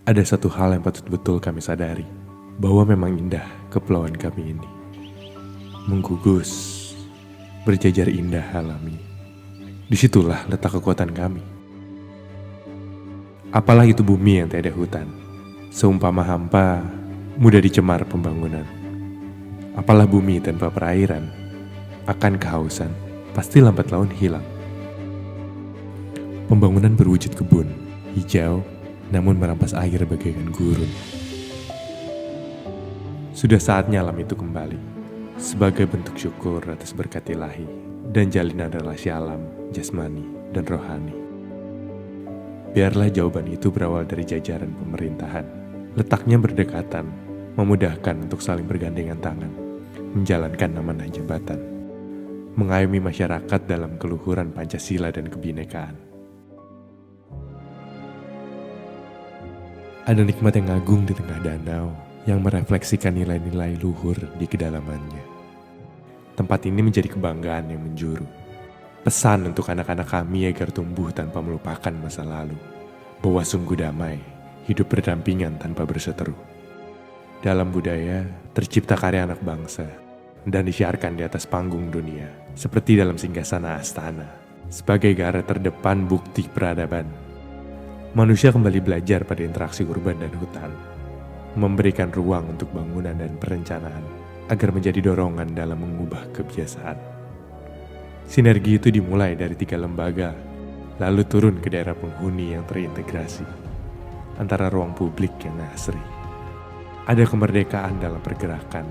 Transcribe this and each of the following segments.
Ada satu hal yang patut betul kami sadari, bahwa memang indah kepulauan kami ini. Menggugus, berjajar indah alami. Disitulah letak kekuatan kami. Apalah itu bumi yang tiada hutan, seumpama hampa, mudah dicemar pembangunan. Apalah bumi tanpa perairan, akan kehausan, pasti lambat laun hilang. Pembangunan berwujud kebun, hijau, namun merampas air bagaikan gurun. Sudah saatnya alam itu kembali, sebagai bentuk syukur atas berkat ilahi dan jalinan relasi alam, jasmani, dan rohani. Biarlah jawaban itu berawal dari jajaran pemerintahan. Letaknya berdekatan, memudahkan untuk saling bergandengan tangan, menjalankan amanah jabatan, mengayomi masyarakat dalam keluhuran Pancasila dan kebinekaan. Ada nikmat yang agung di tengah danau yang merefleksikan nilai-nilai luhur di kedalamannya. Tempat ini menjadi kebanggaan yang menjuru. Pesan untuk anak-anak kami agar tumbuh tanpa melupakan masa lalu. Bahwa sungguh damai, hidup berdampingan tanpa berseteru. Dalam budaya, tercipta karya anak bangsa dan disiarkan di atas panggung dunia. Seperti dalam singgasana Astana, sebagai garda terdepan bukti peradaban. Manusia kembali belajar pada interaksi urban dan hutan, memberikan ruang untuk bangunan dan perencanaan, agar menjadi dorongan dalam mengubah kebiasaan. Sinergi itu dimulai dari 3 lembaga, lalu turun ke daerah penghuni yang terintegrasi, antara ruang publik yang asri. Ada kemerdekaan dalam pergerakan,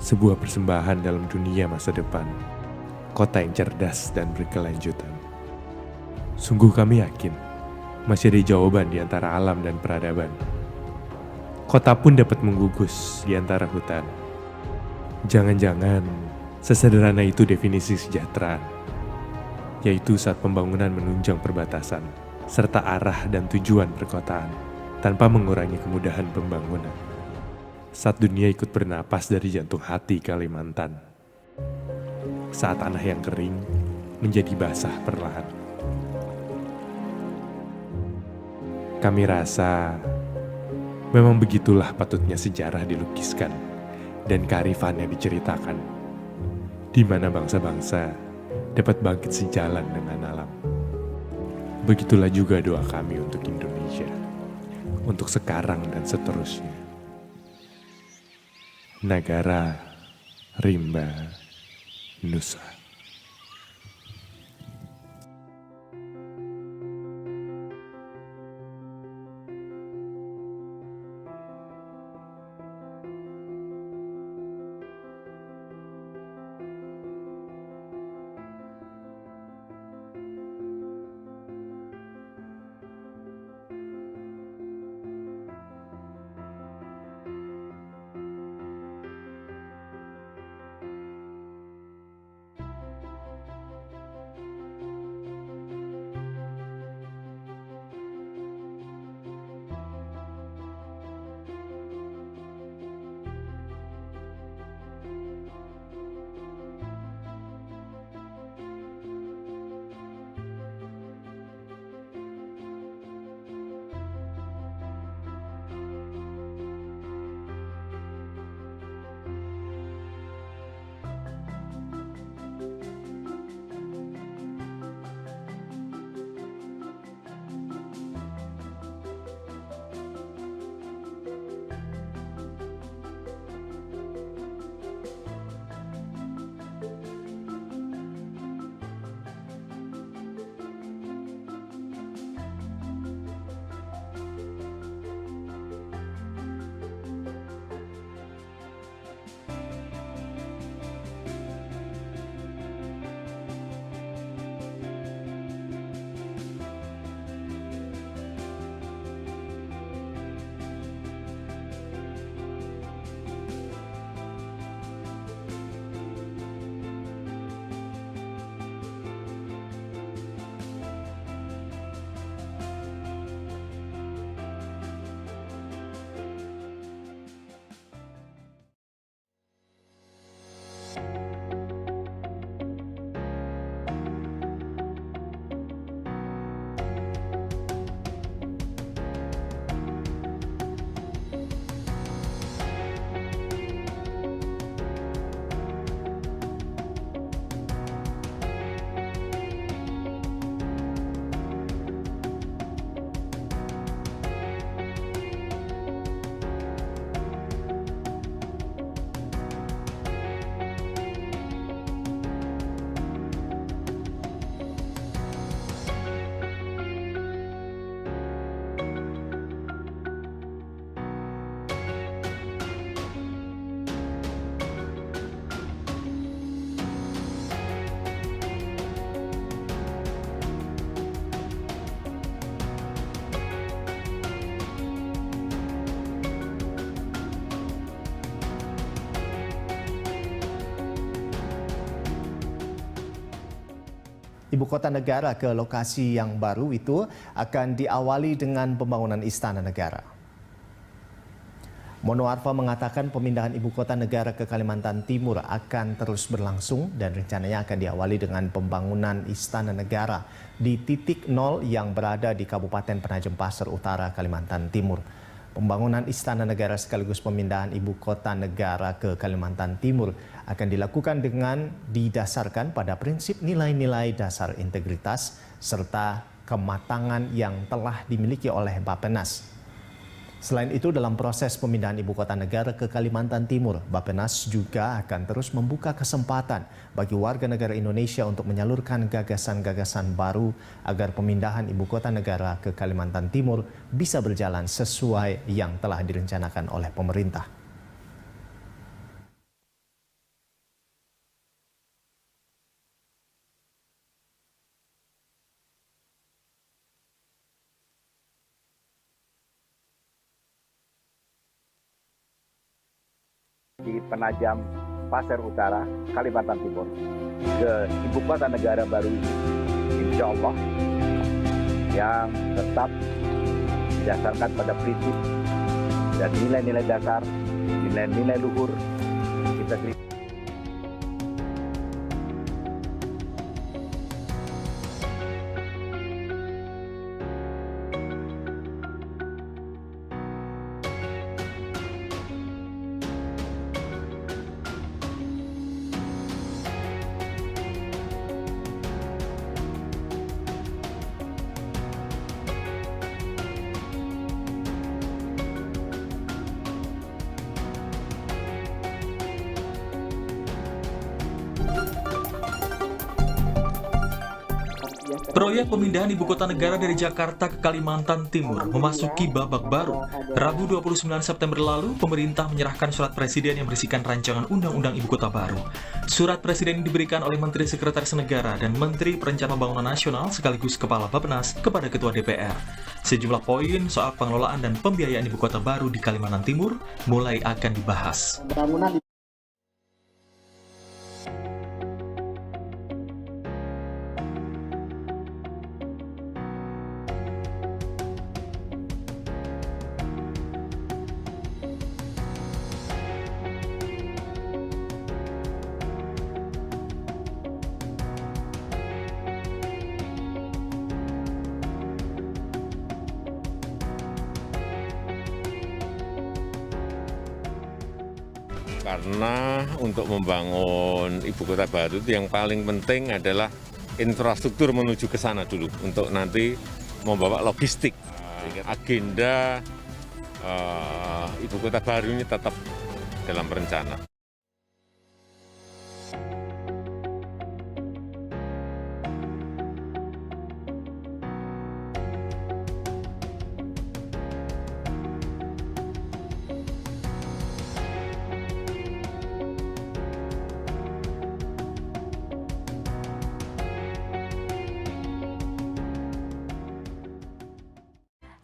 sebuah persembahan dalam dunia masa depan, kota yang cerdas dan berkelanjutan. Sungguh kami yakin, masih ada jawaban di antara alam dan peradaban. Kota pun dapat menggugus di antara hutan. Jangan-jangan sesederhana itu definisi kesejahteraan, yaitu saat pembangunan menunjang perbatasan, serta arah dan tujuan perkotaan, tanpa mengurangi kemudahan pembangunan. Saat dunia ikut bernapas dari jantung hati Kalimantan. Saat tanah yang kering menjadi basah perlahan. Kami rasa memang begitulah patutnya sejarah dilukiskan dan kearifannya diceritakan, di mana bangsa-bangsa dapat bangkit sejalan dengan alam. Begitulah juga doa kami untuk Indonesia, untuk sekarang dan seterusnya. Nagara Rimba Nusa. ibu kota negara ke lokasi yang baru itu akan diawali dengan pembangunan Istana Negara. Mono Arfa mengatakan pemindahan ibu kota negara ke Kalimantan Timur akan terus berlangsung dan rencananya akan diawali dengan pembangunan Istana Negara di titik nol yang berada di Kabupaten Penajam Pasir Utara, Kalimantan Timur. Pembangunan Istana Negara sekaligus pemindahan ibu kota negara ke Kalimantan Timur akan dilakukan dengan didasarkan pada prinsip nilai-nilai dasar integritas serta kematangan yang telah dimiliki oleh Bappenas. Selain itu, dalam proses pemindahan ibu kota negara ke Kalimantan Timur, Bappenas juga akan terus membuka kesempatan bagi warga negara Indonesia untuk menyalurkan gagasan-gagasan baru agar pemindahan ibu kota negara ke Kalimantan Timur bisa berjalan sesuai yang telah direncanakan oleh pemerintah. Di Penajam Pasir Utara, Kalimantan Timur, ke ibu kota negara baru ini, insya Allah, yang tetap didasarkan pada prinsip dan nilai-nilai dasar, nilai-nilai luhur kita. Proyek pemindahan ibu kota negara dari Jakarta ke Kalimantan Timur memasuki babak baru. Rabu 29 September lalu, pemerintah menyerahkan surat presiden yang berisikan rancangan undang-undang ibu kota baru. Surat presiden diberikan oleh Menteri Sekretaris Negara dan Menteri Perencanaan Pembangunan Nasional sekaligus Kepala Bappenas kepada Ketua DPR. Sejumlah poin soal pengelolaan dan pembiayaan ibu kota baru di Kalimantan Timur mulai akan dibahas. Karena untuk membangun ibu kota baru itu yang paling penting adalah infrastruktur menuju ke sana dulu untuk nanti membawa logistik. Agenda ibu kota baru ini tetap dalam rencana.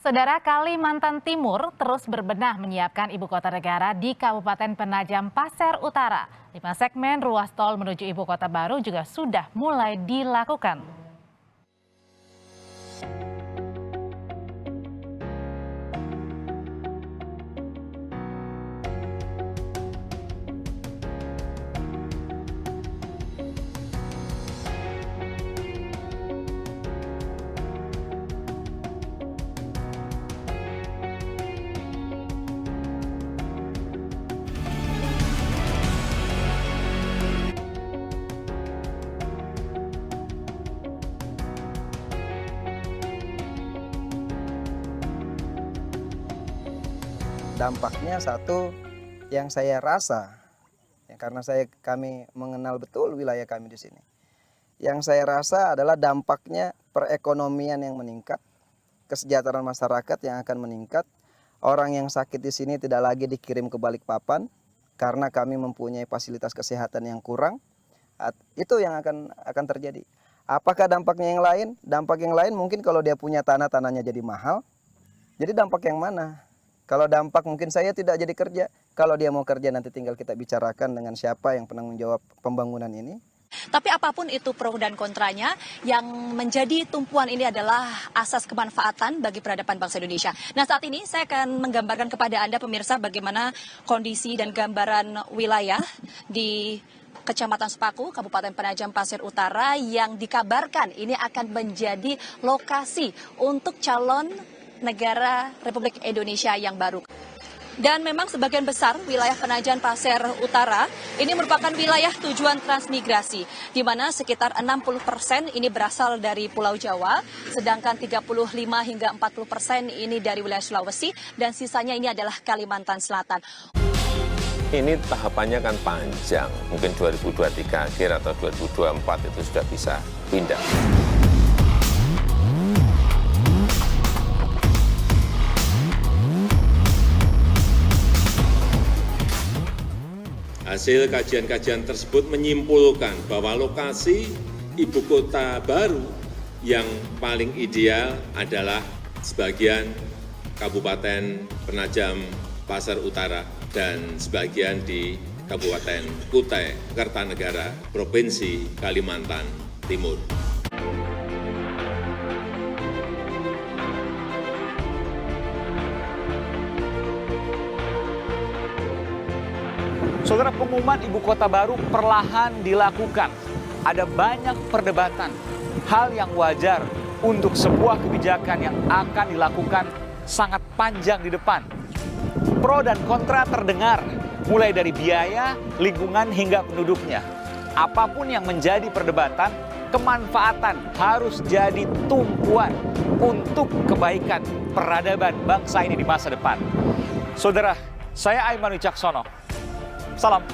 Saudara, Kalimantan Timur terus berbenah menyiapkan ibu kota negara di Kabupaten Penajam Pasir Utara. 5 segmen ruas tol menuju ibu kota baru juga sudah mulai dilakukan. Dampaknya satu yang saya rasa, ya, karena kami mengenal betul wilayah kami di sini. Yang saya rasa adalah dampaknya perekonomian yang meningkat, kesejahteraan masyarakat yang akan meningkat, orang yang sakit di sini tidak lagi dikirim ke Balikpapan karena kami mempunyai fasilitas kesehatan yang kurang. Itu yang akan terjadi. Apakah dampaknya yang lain? Dampak yang lain mungkin kalau dia punya tanahnya jadi mahal. Jadi dampak yang mana? Kalau dampak mungkin saya tidak jadi kerja. Kalau dia mau kerja nanti tinggal kita bicarakan dengan siapa yang penanggung jawab pembangunan ini. Tapi apapun itu pro dan kontranya, yang menjadi tumpuan ini adalah asas kemanfaatan bagi peradaban bangsa Indonesia. Nah, saat ini saya akan menggambarkan kepada Anda pemirsa bagaimana kondisi dan gambaran wilayah di Kecamatan Sepaku, Kabupaten Penajam Pasir Utara yang dikabarkan ini akan menjadi lokasi untuk calon negara Republik Indonesia yang baru. Dan memang sebagian besar wilayah Penajam Pasir Utara ini merupakan wilayah tujuan transmigrasi, di mana sekitar 60% ini berasal dari Pulau Jawa, sedangkan 35 hingga 40% ini dari wilayah Sulawesi, dan sisanya ini adalah Kalimantan Selatan. Ini tahapannya kan panjang, mungkin 2023 akhir atau 2024 itu sudah bisa pindah. Hasil kajian-kajian tersebut menyimpulkan bahwa lokasi ibu kota baru yang paling ideal adalah sebagian Kabupaten Penajam Pasir Utara dan sebagian di Kabupaten Kutai Kartanegara, Provinsi Kalimantan Timur. Saudara, pengumuman ibu kota baru perlahan dilakukan. Ada banyak perdebatan, hal yang wajar untuk sebuah kebijakan yang akan dilakukan sangat panjang di depan. Pro dan kontra terdengar, mulai dari biaya, lingkungan, hingga penduduknya. Apapun yang menjadi perdebatan, kemanfaatan harus jadi tumpuan untuk kebaikan peradaban bangsa ini di masa depan. Saudara, saya Aiman Wicaksono. Salam.